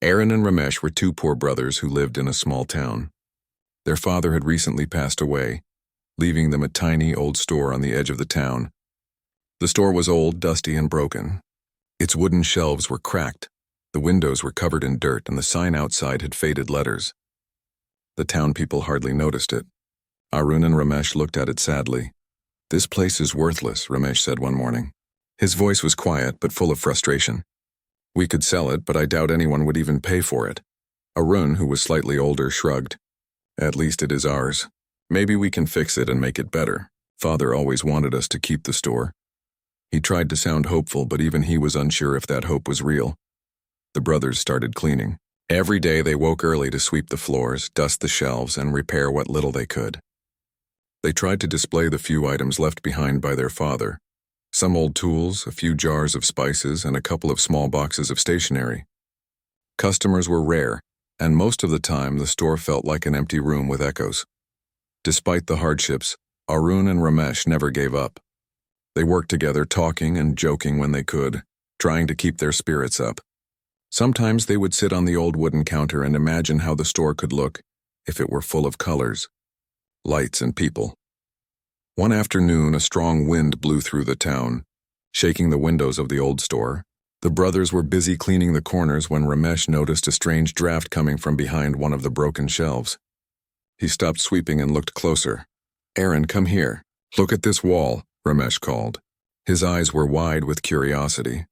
Aaron and Ramesh were two poor brothers who lived in a small town. Their father had recently passed away, leaving them a tiny old store on the edge of the town. The store was old, dusty, and broken. Its wooden shelves were cracked, the windows were covered in dirt, and the sign outside had faded letters. The town people hardly noticed it. Arun and Ramesh looked at it sadly. "This place is worthless," Ramesh said one morning. His voice was quiet but full of frustration. "We could sell it, but I doubt anyone would even pay for it." Arun, who was slightly older, shrugged. "At least it is ours. Maybe we can fix it and make it better. Father always wanted us to keep the store." He tried to sound hopeful, but even he was unsure if that hope was real. The brothers started cleaning. Every day they woke early to sweep the floors, dust the shelves, and repair what little they could. They tried to display the few items left behind by their father. Some old tools, a few jars of spices, and a couple of small boxes of stationery. Customers were rare, and most of the time the store felt like an empty room with echoes. Despite the hardships, Arun and Ramesh never gave up. They worked together, talking and joking when they could, trying to keep their spirits up. Sometimes they would sit on the old wooden counter and imagine how the store could look if it were full of colors, lights, and people. One afternoon, a strong wind blew through the town, shaking the windows of the old store. The brothers were busy cleaning the corners when Ramesh noticed a strange draft coming from behind one of the broken shelves. He stopped sweeping and looked closer. "Aaron, come here. Look at this wall," Ramesh called. His eyes were wide with curiosity.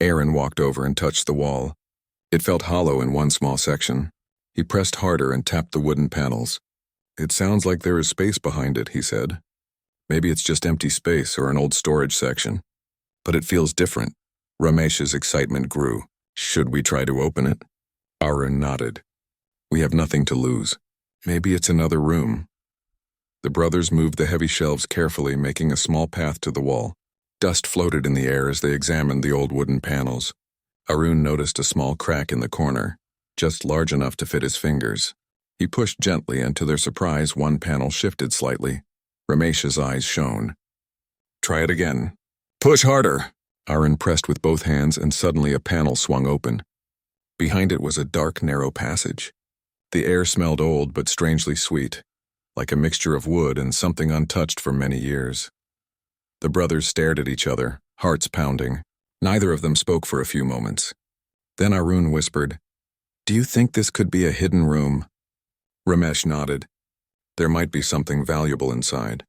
Aaron walked over and touched the wall. It felt hollow in one small section. He pressed harder and tapped the wooden panels. "It sounds like there is space behind it," he said. "Maybe it's just empty space or an old storage section. But it feels different." Ramesh's excitement grew. "Should we try to open it?" Arun nodded. "We have nothing to lose. Maybe it's another room." The brothers moved the heavy shelves carefully, making a small path to the wall. Dust floated in the air as they examined the old wooden panels. Arun noticed a small crack in the corner, just large enough to fit his fingers. He pushed gently, and to their surprise, one panel shifted slightly. Ramesh's eyes shone. "Try it again." "Push harder." Arun pressed with both hands, and suddenly a panel swung open. Behind it was a dark, narrow passage. The air smelled old but strangely sweet, like a mixture of wood and something untouched for many years. The brothers stared at each other, hearts pounding. Neither of them spoke for a few moments. Then Arun whispered, "Do you think this could be a hidden room?" Ramesh nodded. There might be something valuable inside.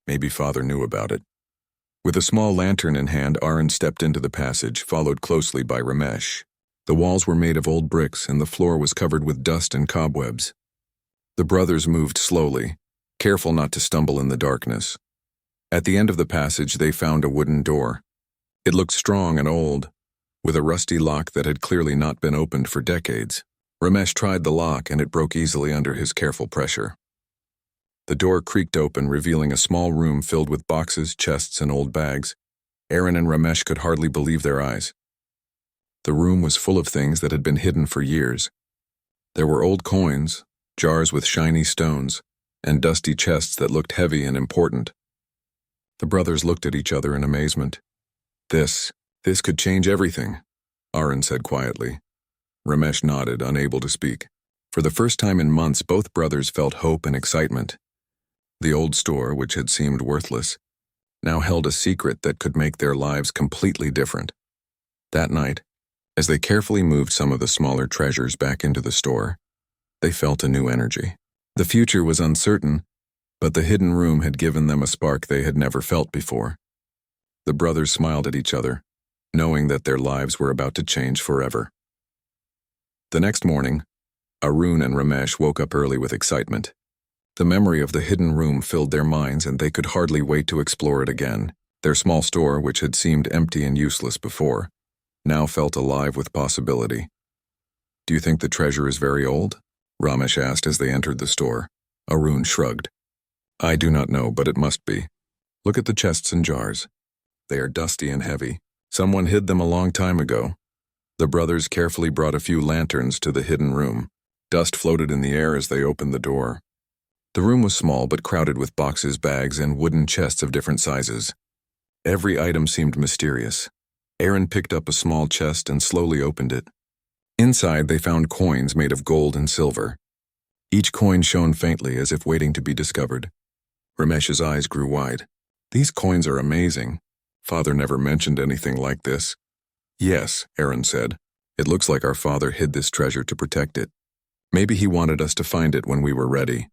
Maybe Father knew about it. With a small lantern in hand, Arun stepped into the passage, followed closely by Ramesh. The walls were made of old bricks, and the floor was covered with dust and cobwebs. The brothers moved slowly, careful not to stumble in the darkness. At the end of the passage, they found a wooden door. It looked strong and old, with a rusty lock that had clearly not been opened for decades. Ramesh tried the lock, and it broke easily under his careful pressure. The door creaked open, revealing a small room filled with boxes, chests, and old bags. Aaron and Ramesh could hardly believe their eyes. The room was full of things that had been hidden for years. There were old coins, jars with shiny stones, and dusty chests that looked heavy and important. The brothers looked at each other in amazement. This could change everything," Arun said quietly. Ramesh nodded, unable to speak. For the first time in months, both brothers felt hope and excitement. The old store, which had seemed worthless, now held a secret that could make their lives completely different. That night, as they carefully moved some of the smaller treasures back into the store, they felt a new energy. The future was uncertain, but the hidden room had given them a spark they had never felt before. The brothers smiled at each other, knowing that their lives were about to change forever. The next morning, Arun and Ramesh woke up early with excitement. The memory of the hidden room filled their minds, and they could hardly wait to explore it again. Their small store, which had seemed empty and useless before, now felt alive with possibility. "Do you think the treasure is very old?" Ramesh asked as they entered the store. Arun shrugged. "I do not know, but it must be. Look at the chests and jars. They are dusty and heavy. Someone hid them a long time ago." The brothers carefully brought a few lanterns to the hidden room. Dust floated in the air as they opened the door. The room was small but crowded with boxes, bags, and wooden chests of different sizes. Every item seemed mysterious. Aaron picked up a small chest and slowly opened it. Inside, they found coins made of gold and silver. Each coin shone faintly as if waiting to be discovered. Ramesh's eyes grew wide. These coins are amazing. Father never mentioned anything like this. Yes, Aaron said. It looks like our father hid this treasure to protect it. Maybe he wanted us to find it when we were ready.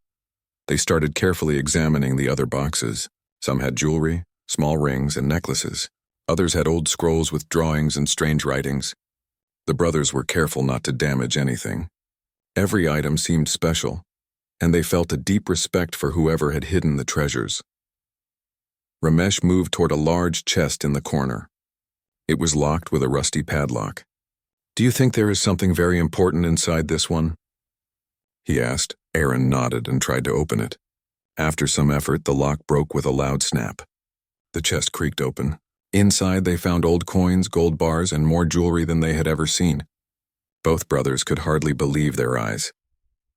They started carefully examining the other boxes. Some had jewelry, small rings, and necklaces. Others had old scrolls with drawings and strange writings. The brothers were careful not to damage anything. Every item seemed special, and they felt a deep respect for whoever had hidden the treasures. Ramesh moved toward a large chest in the corner. It was locked with a rusty padlock. "Do you think there is something very important inside this one?" he asked. Aaron nodded and tried to open it. After some effort, the lock broke with a loud snap. The chest creaked open. Inside, they found old coins, gold bars, and more jewelry than they had ever seen. Both brothers could hardly believe their eyes.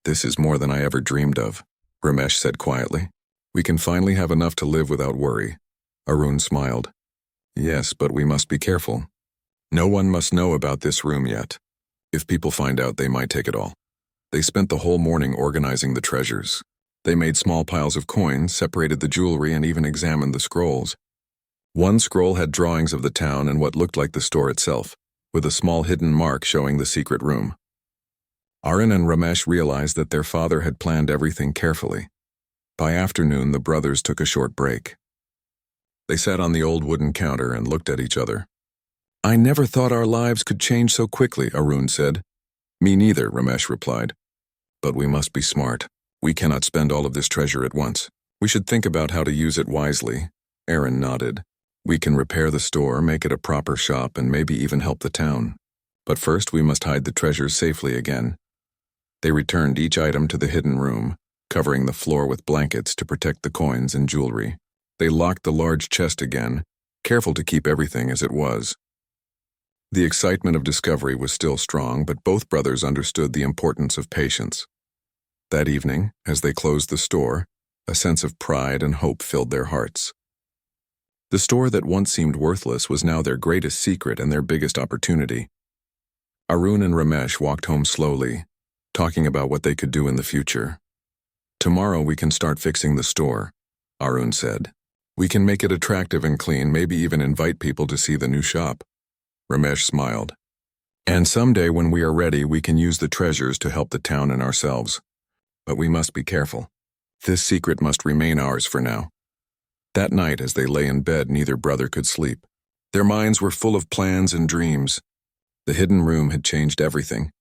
"This is more than I ever dreamed of," Ramesh said quietly. "We can finally have enough to live without worry." Arun smiled. "Yes, but we must be careful. No one must know about this room yet. If people find out, they might take it all." They spent the whole morning organizing the treasures. They made small piles of coins, separated the jewelry, and even examined the scrolls. One scroll had drawings of the town and what looked like the store itself, with a small hidden mark showing the secret room. Arun and Ramesh realized that their father had planned everything carefully. By afternoon, the brothers took a short break. They sat on the old wooden counter and looked at each other. "I never thought our lives could change so quickly," Arun said. "Me neither," Ramesh replied. "But we must be smart. We cannot spend all of this treasure at once. We should think about how to use it wisely." Aaron nodded. "We can repair the store, make it a proper shop, and maybe even help the town. But first we must hide the treasures safely again." They returned each item to the hidden room, covering the floor with blankets to protect the coins and jewelry. They locked the large chest again, careful to keep everything as it was. The excitement of discovery was still strong, but both brothers understood the importance of patience. That evening, as they closed the store, a sense of pride and hope filled their hearts. The store that once seemed worthless was now their greatest secret and their biggest opportunity. Arun and Ramesh walked home slowly, talking about what they could do in the future. "Tomorrow we can start fixing the store," Arun said. "We can make it attractive and clean, maybe even invite people to see the new shop." Ramesh smiled. "And someday when we are ready, we can use the treasures to help the town and ourselves. But we must be careful. This secret must remain ours for now." That night, as they lay in bed, neither brother could sleep. Their minds were full of plans and dreams. The hidden room had changed everything.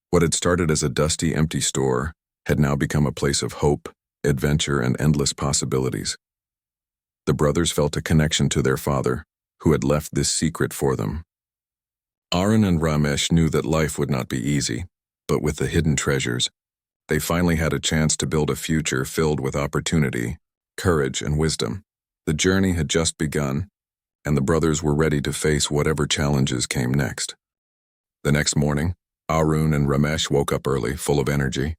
What had started as a dusty, empty store had now become a place of hope, adventure, and endless possibilities. The brothers felt a connection to their father, who had left this secret for them. Arun and Ramesh knew that life would not be easy, but with the hidden treasures, they finally had a chance to build a future filled with opportunity, courage, and wisdom. The journey had just begun, and the brothers were ready to face whatever challenges came next. The next morning, Arun and Ramesh woke up early, full of energy.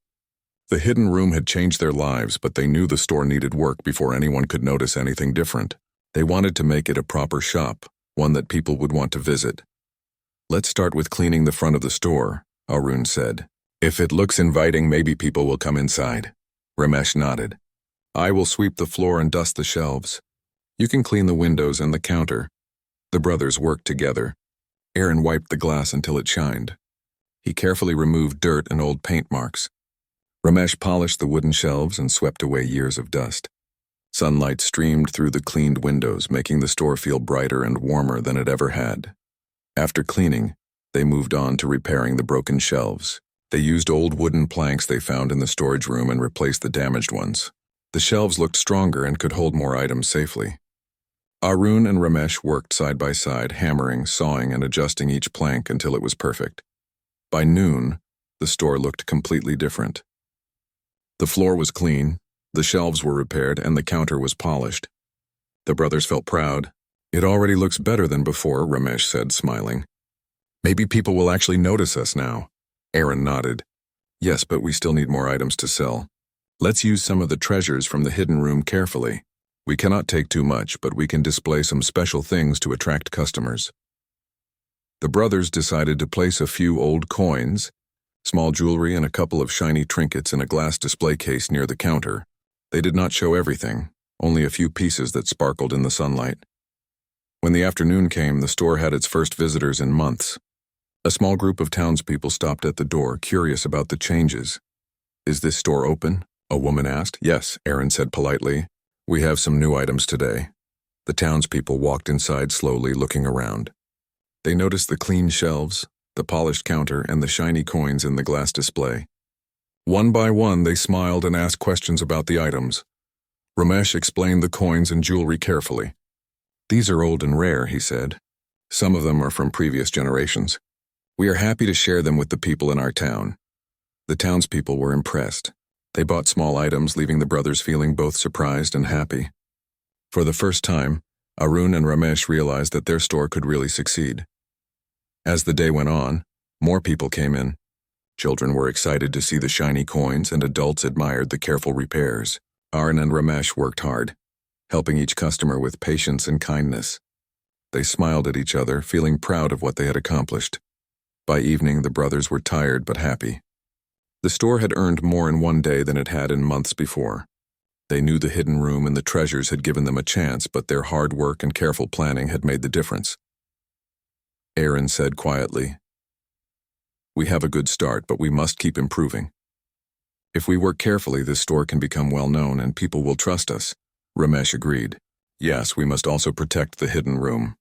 The hidden room had changed their lives, but they knew the store needed work before anyone could notice anything different. They wanted to make it a proper shop, one that people would want to visit. "Let's start with cleaning the front of the store," Arun said. "If it looks inviting, maybe people will come inside." Ramesh nodded. "I will sweep the floor and dust the shelves. You can clean the windows and the counter." The brothers worked together. Aaron wiped the glass until it shined. He carefully removed dirt and old paint marks. Ramesh polished the wooden shelves and swept away years of dust. Sunlight streamed through the cleaned windows, making the store feel brighter and warmer than it ever had. After cleaning, they moved on to repairing the broken shelves. They used old wooden planks they found in the storage room and replaced the damaged ones. The shelves looked stronger and could hold more items safely. Arun and Ramesh worked side by side, hammering, sawing, and adjusting each plank until it was perfect. By noon, the store looked completely different. The floor was clean, the shelves were repaired, and the counter was polished. The brothers felt proud. "It already looks better than before," Ramesh said, smiling. "Maybe people will actually notice us now." Aaron nodded. "Yes, but we still need more items to sell. Let's use some of the treasures from the hidden room carefully. We cannot take too much, but we can display some special things to attract customers." The brothers decided to place a few old coins, small jewelry, and a couple of shiny trinkets in a glass display case near the counter. They did not show everything, only a few pieces that sparkled in the sunlight. When the afternoon came, the store had its first visitors in months. A small group of townspeople stopped at the door, curious about the changes. "Is this store open?" a woman asked. "Yes," Aaron said politely. "We have some new items today." The townspeople walked inside slowly, looking around. They noticed the clean shelves, the polished counter, and the shiny coins in the glass display. One by one, they smiled and asked questions about the items. Ramesh explained the coins and jewelry carefully. "These are old and rare," he said. "Some of them are from previous generations. We are happy to share them with the people in our town." The townspeople were impressed. They bought small items, leaving the brothers feeling both surprised and happy. For the first time, Arun and Ramesh realized that their store could really succeed. As the day went on, more people came in. Children were excited to see the shiny coins, and adults admired the careful repairs. Arun and Ramesh worked hard, helping each customer with patience and kindness. They smiled at each other, feeling proud of what they had accomplished. By evening, the brothers were tired but happy. The store had earned more in one day than it had in months before. They knew the hidden room and the treasures had given them a chance, but their hard work and careful planning had made the difference. Aaron said quietly, "We have a good start, but we must keep improving. If we work carefully, this store can become well known and people will trust us." Ramesh agreed. "Yes, we must also protect the hidden room.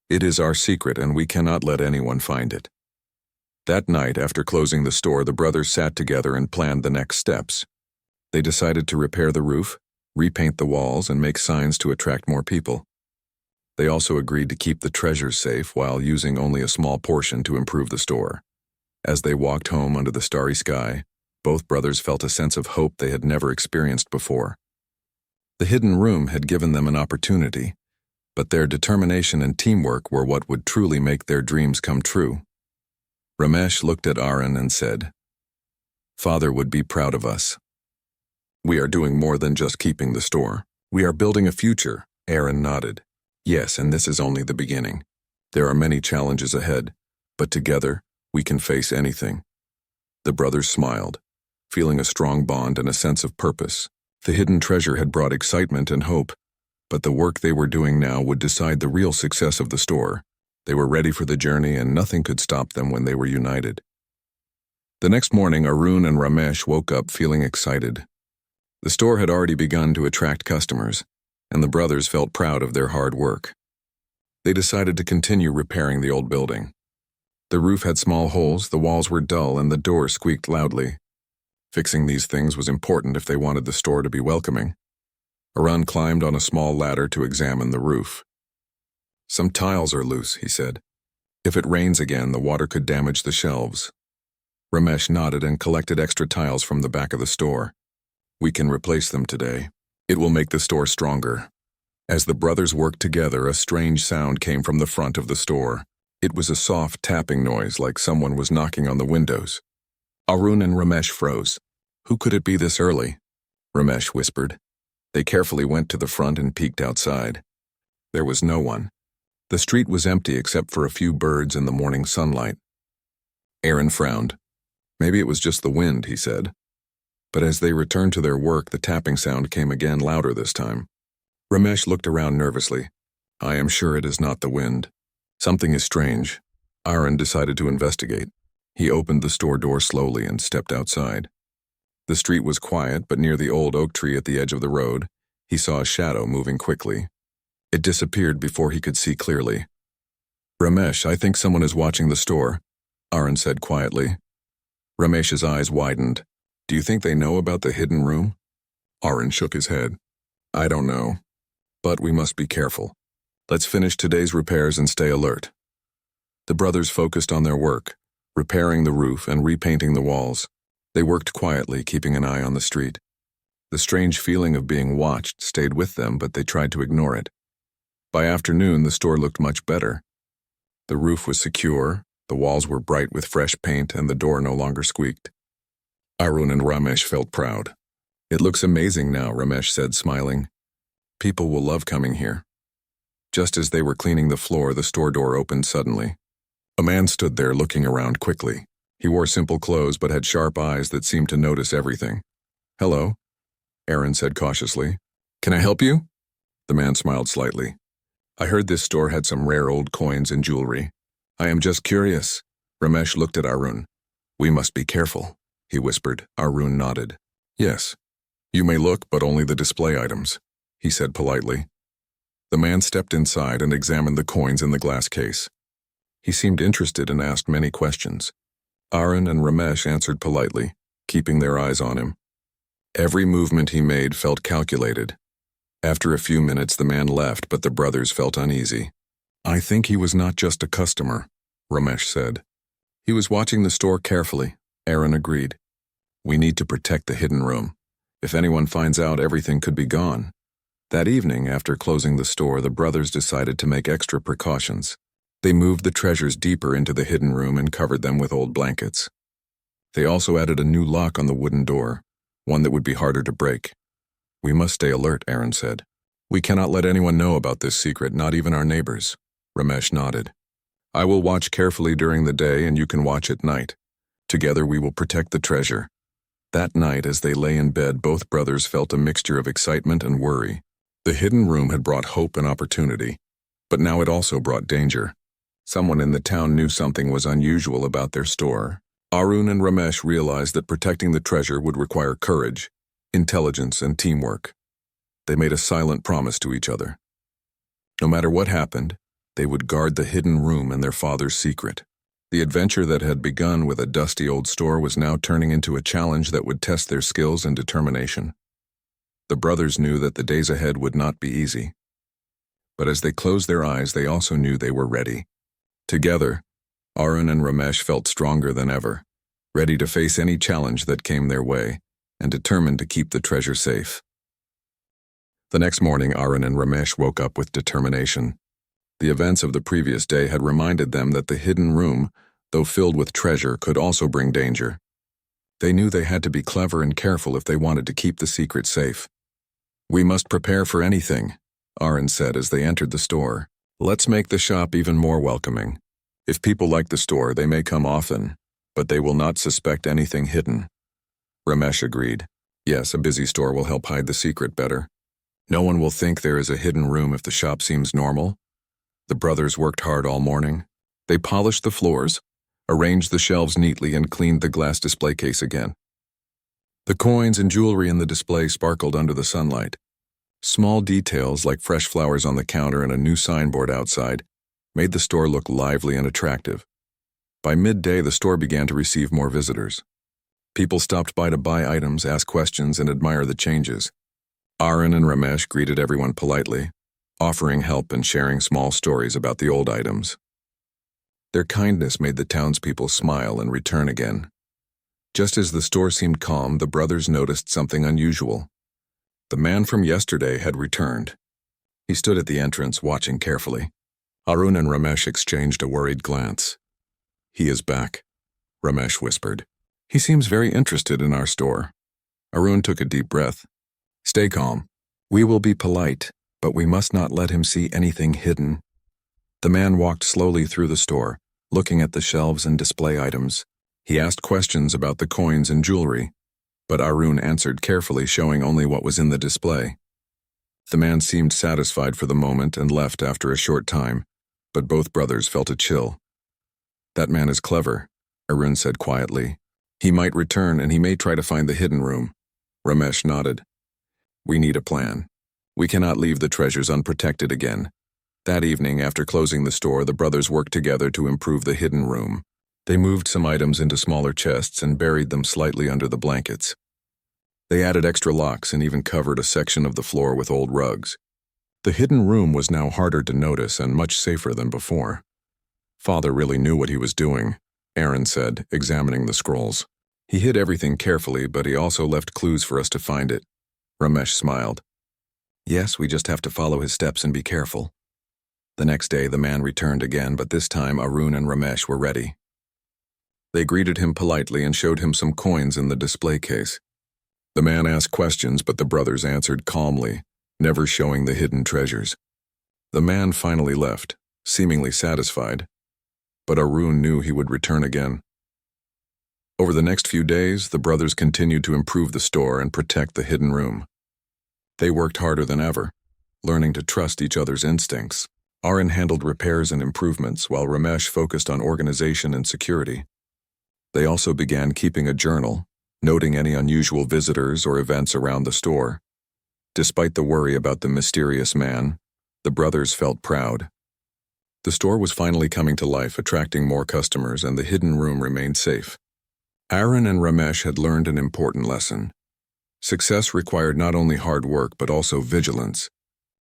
It is our secret and we cannot let anyone find it." That night, after closing the store, the brothers sat together and planned the next steps. They decided to repair the roof, repaint the walls, and make signs to attract more people. They also agreed to keep the treasures safe while using only a small portion to improve the store. As they walked home under the starry sky, both brothers felt a sense of hope they had never experienced before. The hidden room had given them an opportunity, but their determination and teamwork were what would truly make their dreams come true. Ramesh looked at Arun and said, "Father would be proud of us. We are doing more than just keeping the store. We are building a future." Aaron nodded. "Yes, and this is only the beginning. There are many challenges ahead, but together, we can face anything." The brothers smiled, feeling a strong bond and a sense of purpose. The hidden treasure had brought excitement and hope, but the work they were doing now would decide the real success of the store. They were ready for the journey, and nothing could stop them when they were united. The next morning, Arun and Ramesh woke up feeling excited. The store had already begun to attract customers, and the brothers felt proud of their hard work. They decided to continue repairing the old building. The roof had small holes, the walls were dull, and the door squeaked loudly. Fixing these things was important if they wanted the store to be welcoming. Arun climbed on a small ladder to examine the roof. "Some tiles are loose," he said. "If it rains again, the water could damage the shelves." Ramesh nodded and collected extra tiles from the back of the store. "We can replace them today. It will make the store stronger." As the brothers worked together, a strange sound came from the front of the store. It was a soft tapping noise, like someone was knocking on the windows. Arun and Ramesh froze. "Who could it be this early?" Ramesh whispered. They carefully went to the front and peeked outside. There was no one. The street was empty except for a few birds in the morning sunlight. Aaron frowned. "Maybe it was just the wind," he said. But as they returned to their work, the tapping sound came again, louder this time. Ramesh looked around nervously. "I am sure it is not the wind. Something is strange." Aaron decided to investigate. He opened the store door slowly and stepped outside. The street was quiet, but near the old oak tree at the edge of the road, he saw a shadow moving quickly. It disappeared before he could see clearly. "Ramesh, I think someone is watching the store," Aaron said quietly. Ramesh's eyes widened. "Do you think they know about the hidden room?" Aaron shook his head. "I don't know. But we must be careful. Let's finish today's repairs and stay alert." The brothers focused on their work, repairing the roof and repainting the walls. They worked quietly, keeping an eye on the street. The strange feeling of being watched stayed with them, but they tried to ignore it. By afternoon, the store looked much better. The roof was secure, the walls were bright with fresh paint, and the door no longer squeaked. Arun and Ramesh felt proud. "It looks amazing now," Ramesh said, smiling. "People will love coming here." Just as they were cleaning the floor, the store door opened suddenly. A man stood there looking around quickly. He wore simple clothes but had sharp eyes that seemed to notice everything. "Hello," Aaron said cautiously. "Can I help you?" The man smiled slightly. "I heard this store had some rare old coins and jewelry. I am just curious." Ramesh looked at Arun. "We must be careful," he whispered. Arun nodded. "Yes. You may look, but only the display items," he said politely. The man stepped inside and examined the coins in the glass case. He seemed interested and asked many questions. Arun and Ramesh answered politely, keeping their eyes on him. Every movement he made felt calculated. After a few minutes, the man left, but the brothers felt uneasy. "I think he was not just a customer," Ramesh said. "He was watching the store carefully," Aaron agreed. "We need to protect the hidden room. If anyone finds out, everything could be gone." That evening, after closing the store, the brothers decided to make extra precautions. They moved the treasures deeper into the hidden room and covered them with old blankets. They also added a new lock on the wooden door, one that would be harder to break. "We must stay alert," Aaron said. "We cannot let anyone know about this secret, not even our neighbors." Ramesh nodded. "I will watch carefully during the day and you can watch at night. Together we will protect the treasure." That night, as they lay in bed, both brothers felt a mixture of excitement and worry. The hidden room had brought hope and opportunity, but now it also brought danger. Someone in the town knew something was unusual about their store. Arun and Ramesh realized that protecting the treasure would require courage, intelligence, and teamwork. They made a silent promise to each other. No matter what happened, they would guard the hidden room and their father's secret. The adventure that had begun with a dusty old store was now turning into a challenge that would test their skills and determination. The brothers knew that the days ahead would not be easy. But as they closed their eyes, they also knew they were ready. Together, Arun and Ramesh felt stronger than ever, ready to face any challenge that came their way, and determined to keep the treasure safe. The next morning, Arun and Ramesh woke up with determination. The events of the previous day had reminded them that the hidden room, though filled with treasure, could also bring danger. They knew they had to be clever and careful if they wanted to keep the secret safe. "We must prepare for anything," Arun said as they entered the store. "Let's make the shop even more welcoming. If people like the store, they may come often, but they will not suspect anything hidden." Ramesh agreed. "Yes, a busy store will help hide the secret better. No one will think there is a hidden room if the shop seems normal." The brothers worked hard all morning. They polished the floors, arranged the shelves neatly, and cleaned the glass display case again. The coins and jewelry in the display sparkled under the sunlight. Small details like fresh flowers on the counter and a new signboard outside made the store look lively and attractive. By midday, the store began to receive more visitors. People stopped by to buy items, ask questions, and admire the changes. Arun and Ramesh greeted everyone politely, offering help and sharing small stories about the old items. Their kindness made the townspeople smile and return again. Just as the store seemed calm, the brothers noticed something unusual. The man from yesterday had returned. He stood at the entrance, watching carefully. Arun and Ramesh exchanged a worried glance. "He is back," Ramesh whispered. "He seems very interested in our store." Arun took a deep breath. "Stay calm. We will be polite, but we must not let him see anything hidden." The man walked slowly through the store, looking at the shelves and display items. He asked questions about the coins and jewelry, but Arun answered carefully, showing only what was in the display. The man seemed satisfied for the moment and left after a short time, but both brothers felt a chill. "That man is clever," Arun said quietly. "He might return and he may try to find the hidden room." Ramesh nodded. "We need a plan. We cannot leave the treasures unprotected again." That evening, after closing the store, the brothers worked together to improve the hidden room. They moved some items into smaller chests and buried them slightly under the blankets. They added extra locks and even covered a section of the floor with old rugs. The hidden room was now harder to notice and much safer than before. "Father really knew what he was doing," Aaron said, examining the scrolls. "He hid everything carefully, but he also left clues for us to find it." Ramesh smiled. "Yes, we just have to follow his steps and be careful." The next day, the man returned again, but this time Arun and Ramesh were ready. They greeted him politely and showed him some coins in the display case. The man asked questions, but the brothers answered calmly, never showing the hidden treasures. The man finally left, seemingly satisfied. but Arun knew he would return again. Over the next few days, the brothers continued to improve the store and protect the hidden room. They worked harder than ever, learning to trust each other's instincts. Arun handled repairs and improvements, while Ramesh focused on organization and security. They also began keeping a journal, noting any unusual visitors or events around the store. Despite the worry about the mysterious man, the brothers felt proud. The store was finally coming to life, attracting more customers, and the hidden room remained safe. Arun and Ramesh had learned an important lesson. Success required not only hard work but also vigilance,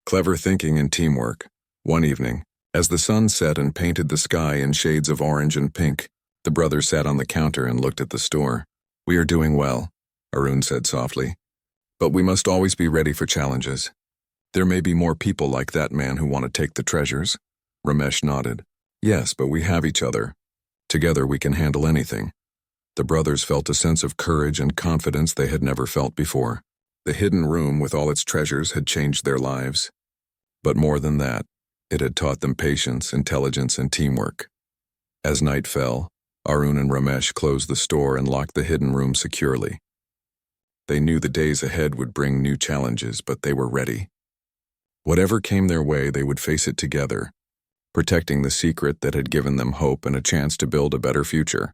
clever thinking and teamwork. One evening, as the sun set and painted the sky in shades of orange and pink, the brothers sat on the counter and looked at the store. "We are doing well," Arun said softly, "but we must always be ready for challenges. There may be more people like that man who want to take the treasures." Ramesh nodded. "Yes, but we have each other. Together we can handle anything." The brothers felt a sense of courage and confidence they had never felt before. The hidden room with all its treasures had changed their lives. But more than that, it had taught them patience, intelligence, and teamwork. As night fell, Arun and Ramesh closed the store and locked the hidden room securely. They knew the days ahead would bring new challenges, but they were ready. Whatever came their way, they would face it together, protecting the secret that had given them hope and a chance to build a better future.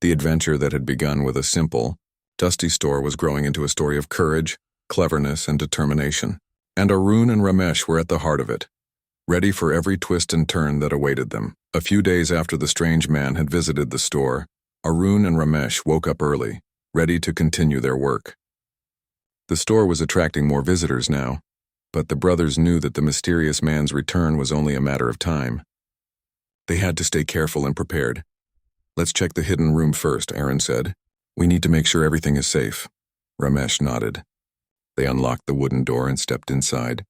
The adventure that had begun with a simple, dusty store was growing into a story of courage, cleverness, and determination. And Arun and Ramesh were at the heart of it, ready for every twist and turn that awaited them. A few days after the strange man had visited the store, Arun and Ramesh woke up early, ready to continue their work. The store was attracting more visitors now, but the brothers knew that the mysterious man's return was only a matter of time. They had to stay careful and prepared. "Let's check the hidden room first," Arun said. "We need to make sure everything is safe." Ramesh nodded. They unlocked the wooden door and stepped inside.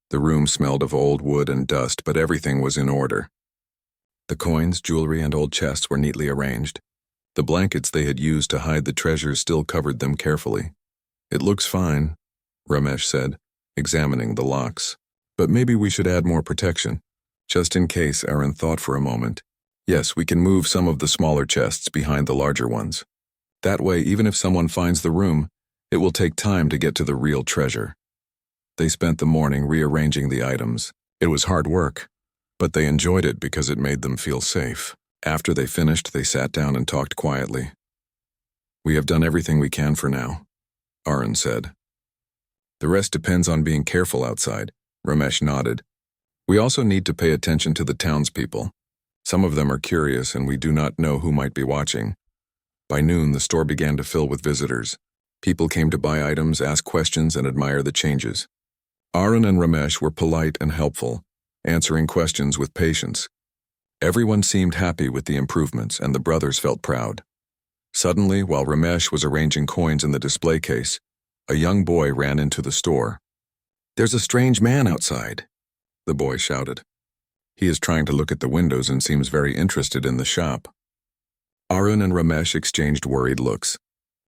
The room smelled of old wood and dust, but everything was in order. The coins, jewelry, and old chests were neatly arranged. The blankets they had used to hide the treasures still covered them carefully. "It looks fine," Ramesh said, examining the locks. "But maybe we should add more protection." Just in case, Arun thought for a moment. "Yes, we can move some of the smaller chests behind the larger ones. That way, even if someone finds the room, it will take time to get to the real treasure." They spent the morning rearranging the items. It was hard work, but they enjoyed it because it made them feel safe. After they finished, they sat down and talked quietly. "We have done everything we can for now," Arun said. "The rest depends on being careful outside," Ramesh nodded. "We also need to pay attention to the townspeople. Some of them are curious and we do not know who might be watching." By noon, the store began to fill with visitors. People came to buy items, ask questions, and admire the changes. Arun and Ramesh were polite and helpful, answering questions with patience. Everyone seemed happy with the improvements, and the brothers felt proud. Suddenly, while Ramesh was arranging coins in the display case, a young boy ran into the store. "There's a strange man outside," the boy shouted. "He is trying to look at the windows and seems very interested in the shop." Arun and Ramesh exchanged worried looks.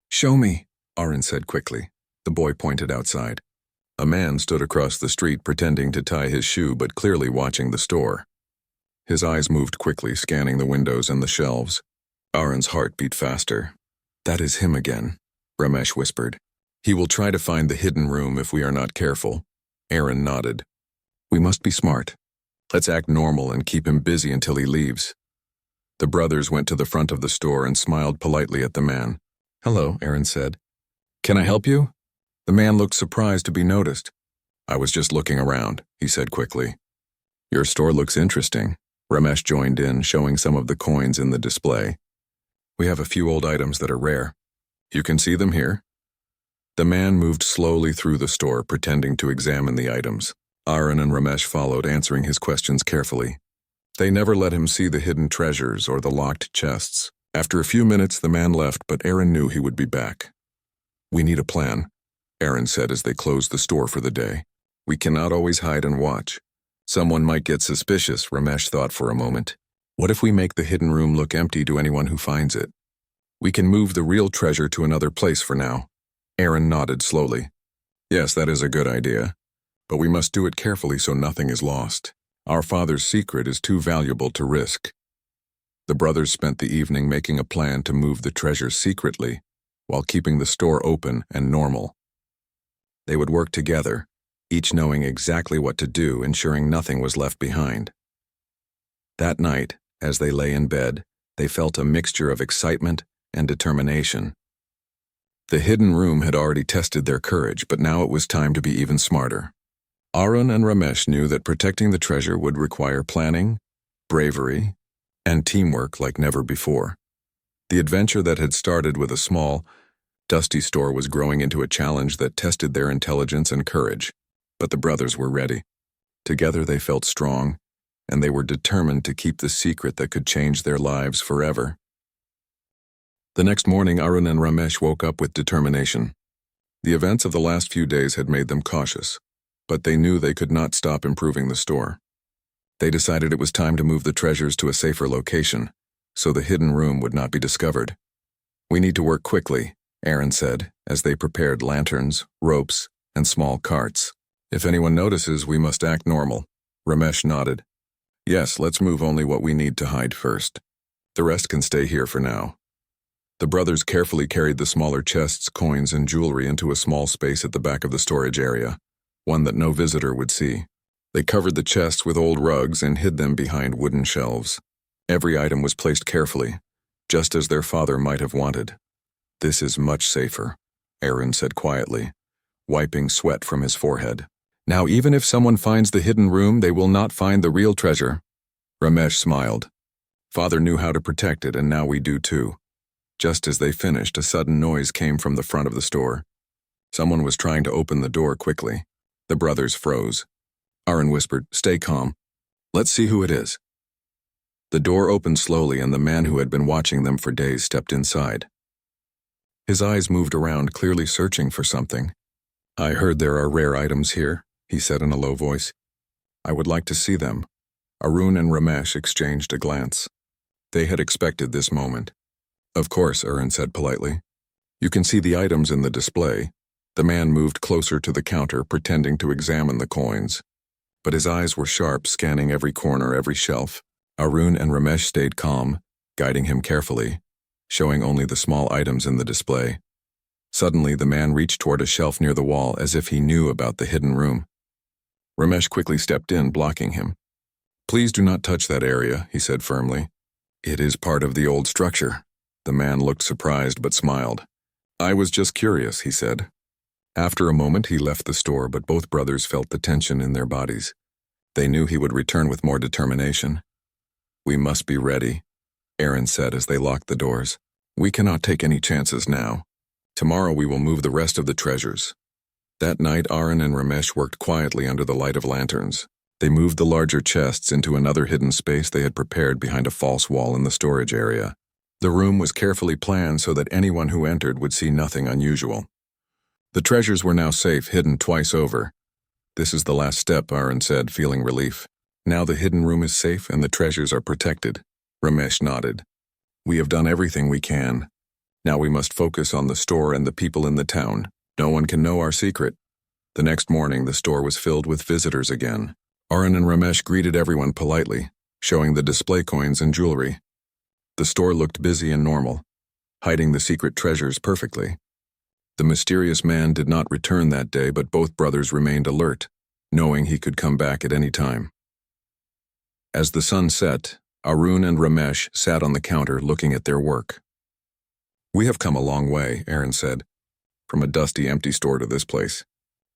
"Show me," Arun said quickly. The boy pointed outside. A man stood across the street pretending to tie his shoe but clearly watching the store. His eyes moved quickly, scanning the windows and the shelves. Arun's heart beat faster. "That is him again," Ramesh whispered. "He will try to find the hidden room if we are not careful." Arun nodded. "We must be smart. Let's act normal and keep him busy until he leaves." The brothers went to the front of the store and smiled politely at the man. "Hello," Arun said. "Can I help you?" The man looked surprised to be noticed. "I was just looking around," he said quickly. "Your store looks interesting." Ramesh joined in, showing some of the coins in the display. "We have a few old items that are rare. You can see them here." The man moved slowly through the store, pretending to examine the items. Arun and Ramesh followed, answering his questions carefully. They never let him see the hidden treasures or the locked chests. After a few minutes, the man left, but Arun knew he would be back. "We need a plan," Arun said as they closed the store for the day. "We cannot always hide and watch. Someone might get suspicious," Ramesh thought for a moment. "What if we make the hidden room look empty to anyone who finds it? We can move the real treasure to another place for now." Arun nodded slowly. "Yes, that is a good idea. But we must do it carefully so nothing is lost. Our father's secret is too valuable to risk." The brothers spent the evening making a plan to move the treasure secretly while keeping the store open and normal. They would work together, each knowing exactly what to do, ensuring nothing was left behind. That night, as they lay in bed, they felt a mixture of excitement and determination. The hidden room had already tested their courage, but now it was time to be even smarter. Arun and Ramesh knew that protecting the treasure would require planning, bravery, and teamwork like never before. The adventure that had started with a small, dusty store was growing into a challenge that tested their intelligence and courage, but the brothers were ready. Together they felt strong, and they were determined to keep the secret that could change their lives forever. The next morning, Arun and Ramesh woke up with determination. The events of the last few days had made them cautious, but they knew they could not stop improving the store. They decided it was time to move the treasures to a safer location, so the hidden room would not be discovered. "We need to work quickly," Aaron said, as they prepared lanterns, ropes, and small carts. "If anyone notices, we must act normal." Ramesh nodded. "Yes, let's move only what we need to hide first. The rest can stay here for now." The brothers carefully carried the smaller chests, coins, and jewelry into a small space at the back of the storage area, one that no visitor would see. They covered the chests with old rugs and hid them behind wooden shelves. Every item was placed carefully, just as their father might have wanted. "This is much safer," Aaron said quietly, wiping sweat from his forehead. "Now, even if someone finds the hidden room, they will not find the real treasure." Ramesh smiled. "Father knew how to protect it, and now we do too." Just as they finished, a sudden noise came from the front of the store. Someone was trying to open the door quickly. The brothers froze. Aaron whispered, "Stay calm. Let's see who it is." The door opened slowly, and the man who had been watching them for days stepped inside. His eyes moved around, clearly searching for something. "I heard there are rare items here," he said in a low voice. "I would like to see them." Arun and Ramesh exchanged a glance. They had expected this moment. "Of course," Aaron said politely. "You can see the items in the display." The man moved closer to the counter, pretending to examine the coins. But his eyes were sharp, scanning every corner, every shelf. Arun and Ramesh stayed calm, guiding him carefully, showing only the small items in the display. Suddenly, the man reached toward a shelf near the wall as if he knew about the hidden room. Ramesh quickly stepped in, blocking him. "Please do not touch that area," he said firmly. "It is part of the old structure." The man looked surprised but smiled. "I was just curious," he said. After a moment, he left the store, but both brothers felt the tension in their bodies. They knew he would return with more determination. "We must be ready," Aaron said as they locked the doors. "We cannot take any chances now. Tomorrow we will move the rest of the treasures." That night, Aaron and Ramesh worked quietly under the light of lanterns. They moved the larger chests into another hidden space they had prepared behind a false wall in the storage area. The room was carefully planned so that anyone who entered would see nothing unusual. The treasures were now safe, hidden twice over. "This is the last step," Aaron said, feeling relief. "Now the hidden room is safe and the treasures are protected." Ramesh nodded. "We have done everything we can. Now we must focus on the store and the people in the town. No one can know our secret." The next morning, the store was filled with visitors again. Aaron and Ramesh greeted everyone politely, showing the display coins and jewelry. The store looked busy and normal, hiding the secret treasures perfectly. The mysterious man did not return that day, but both brothers remained alert, knowing he could come back at any time. As the sun set, Arun and Ramesh sat on the counter looking at their work. "We have come a long way," Aaron said, "from a dusty, empty store to this place.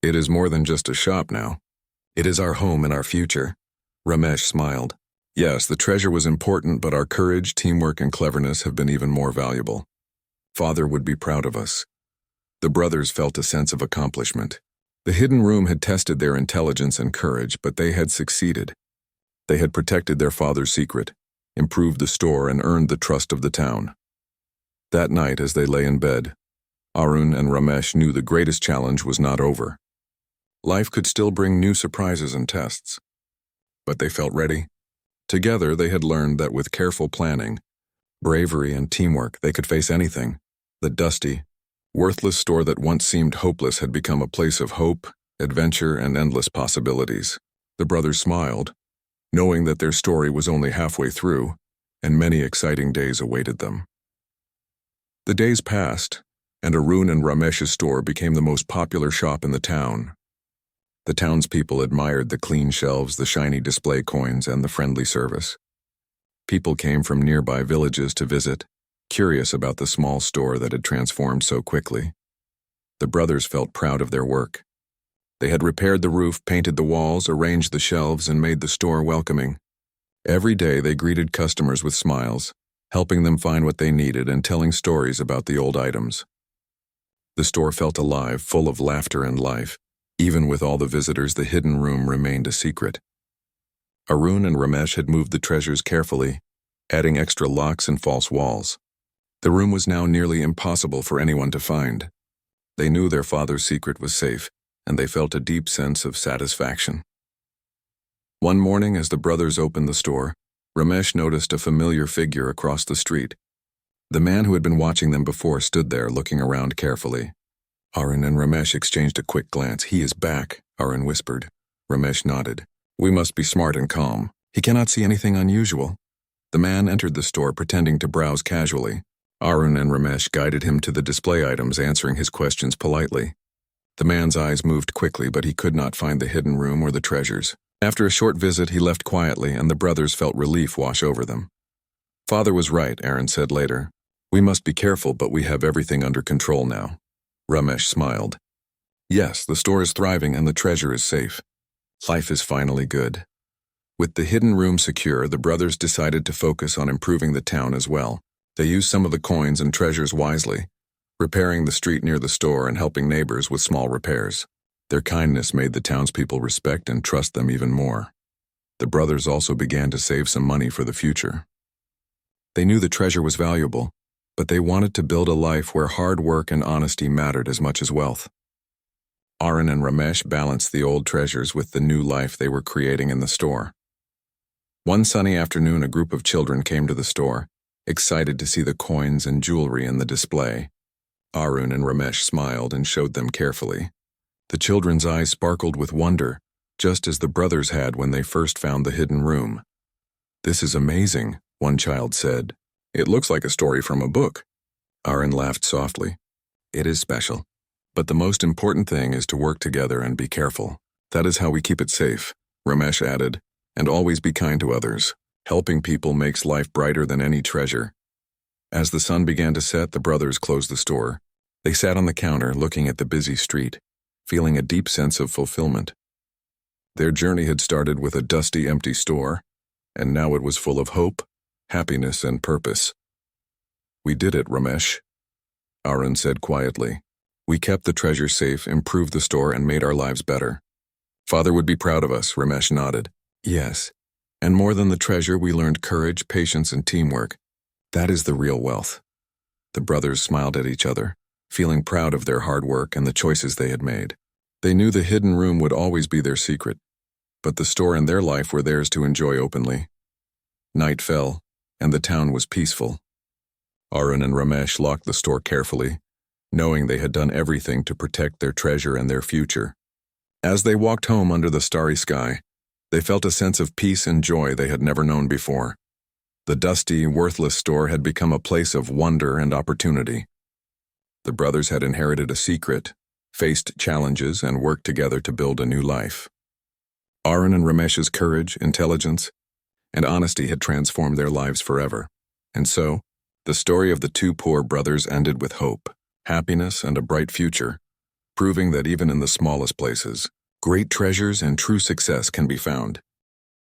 It is more than just a shop now. It is our home and our future." Ramesh smiled. "Yes, the treasure was important, but our courage, teamwork, and cleverness have been even more valuable. Father would be proud of us." The brothers felt a sense of accomplishment. The hidden room had tested their intelligence and courage, but they had succeeded. They had protected their father's secret, improved the store, and earned the trust of the town. That night, as they lay in bed, Arun and Ramesh knew the greatest challenge was not over. Life could still bring new surprises and tests. But they felt ready. Together, they had learned that with careful planning, bravery, and teamwork, they could face anything. The dusty, worthless store that once seemed hopeless had become a place of hope, adventure, and endless possibilities. The brothers smiled, knowing that their story was only halfway through, and many exciting days awaited them. The days passed, and Arun and Ramesh's store became the most popular shop in the town. The townspeople admired the clean shelves, the shiny display coins, and the friendly service. People came from nearby villages to visit, curious about the small store that had transformed so quickly. The brothers felt proud of their work. They had repaired the roof, painted the walls, arranged the shelves, and made the store welcoming. Every day they greeted customers with smiles, helping them find what they needed and telling stories about the old items. The store felt alive, full of laughter and life. Even with all the visitors, the hidden room remained a secret. Arun and Ramesh had moved the treasures carefully, adding extra locks and false walls. The room was now nearly impossible for anyone to find. They knew their father's secret was safe, and they felt a deep sense of satisfaction. One morning, as the brothers opened the store, Ramesh noticed a familiar figure across the street. The man who had been watching them before stood there, looking around carefully. Arun and Ramesh exchanged a quick glance. "He is back," Arun whispered. Ramesh nodded. "We must be smart and calm. He cannot see anything unusual." The man entered the store, pretending to browse casually. Arun and Ramesh guided him to the display items, answering his questions politely. The man's eyes moved quickly, but he could not find the hidden room or the treasures. After a short visit, he left quietly, and the brothers felt relief wash over them. "Father was right," Arun said later. "We must be careful, but we have everything under control now." Ramesh smiled. "Yes, the store is thriving and the treasure is safe. Life is finally good." With the hidden room secure, the brothers decided to focus on improving the town as well. They used some of the coins and treasures wisely, repairing the street near the store and helping neighbors with small repairs. Their kindness made the townspeople respect and trust them even more. The brothers also began to save some money for the future. They knew the treasure was valuable, but they wanted to build a life where hard work and honesty mattered as much as wealth. Arun and Ramesh balanced the old treasures with the new life they were creating in the store. One sunny afternoon, a group of children came to the store, excited to see the coins and jewelry in the display. Arun and Ramesh smiled and showed them carefully. The children's eyes sparkled with wonder, just as the brothers had when they first found the hidden room. "This is amazing," one child said. "It looks like a story from a book." Arun laughed softly. "It is special. But the most important thing is to work together and be careful. That is how we keep it safe," Ramesh added, "and always be kind to others. Helping people makes life brighter than any treasure." As the sun began to set, the brothers closed the store. They sat on the counter, looking at the busy street, feeling a deep sense of fulfillment. Their journey had started with a dusty, empty store, and now it was full of hope, happiness, and purpose. "We did it, Ramesh," Arun said quietly. "We kept the treasure safe, improved the store, and made our lives better." "Father would be proud of us," Ramesh nodded. "Yes, and more than the treasure, we learned courage, patience, and teamwork. That is the real wealth." The brothers smiled at each other, feeling proud of their hard work and the choices they had made. They knew the hidden room would always be their secret, but the store and their life were theirs to enjoy openly. Night fell, and the town was peaceful. Arun and Ramesh locked the store carefully, knowing they had done everything to protect their treasure and their future. As they walked home under the starry sky, they felt a sense of peace and joy they had never known before. The dusty, worthless store had become a place of wonder and opportunity. The brothers had inherited a secret, faced challenges, and worked together to build a new life. Arun and Ramesh's courage, intelligence, and honesty had transformed their lives forever. And so, the story of the two poor brothers ended with hope, happiness, and a bright future, proving that even in the smallest places, great treasures and true success can be found.